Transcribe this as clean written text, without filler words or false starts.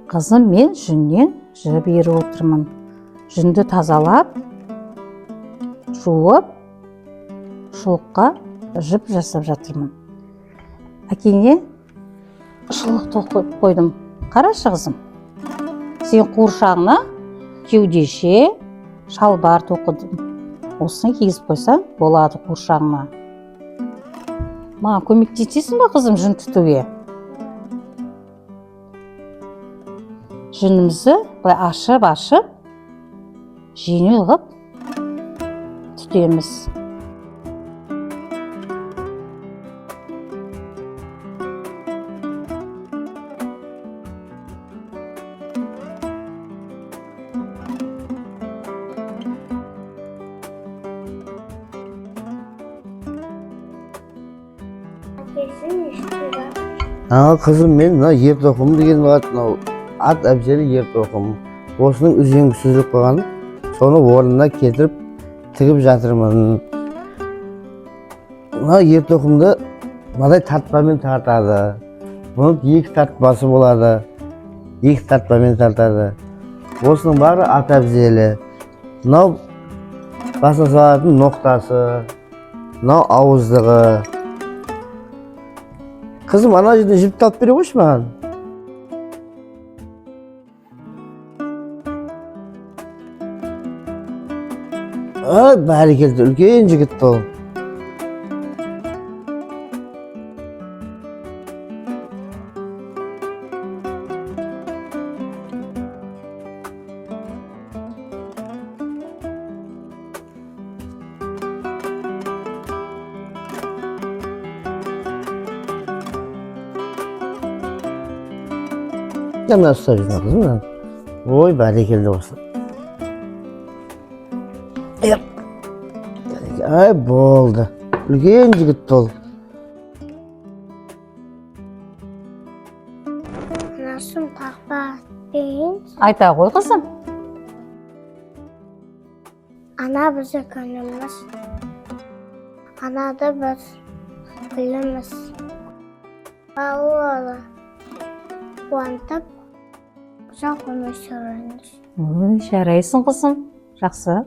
Қызым, мен жүннен жіп беріп отырмын. Жүнді тазалап, жуып, шұлыққа жіп жасап жатырмын. Әкеңе шұлық тоқып қойдым. Қарашы қызым. Сен қуыршағына кеудеше, шалбар тоқыдым. Осыны кигізіп қойсаң болады қуыршағына. Маған көмектесесің ба қызым жүн түтуге? Жүнімізді былай ашып, жеңіл қылып түтеміз. Қызым, мен мына ер-тоқым деген бар, ат әбзелі ер-тоқым. Осының үзеңгі сүзіліп қойған, соны орнына кетіріп тігіп жатырмын. Мына ер-тоқымды мынадай тартпамен тартады. Бұның екі тартпасы болады. Екі тартпамен тартады. Осының бары ат әбзелі. Мынау басына салатын ноқтасы, мынау ауыздығы. Қызым, ана жерден жіп тауып бере қойшы маған. Бәрекелді, үлкен жігіт ол. Мына ұстап жүрме қызым. Ой, бәрекелді осы. Болды. Үлкен жігіт бол. Анасын тақпа дейін. Айта қой қызым. Ана бізді күніміз. Анады біз біліміз. Балуалы қуантып, ұзақ өмір сүріңіз. Жарайсың қызым. Жақсы.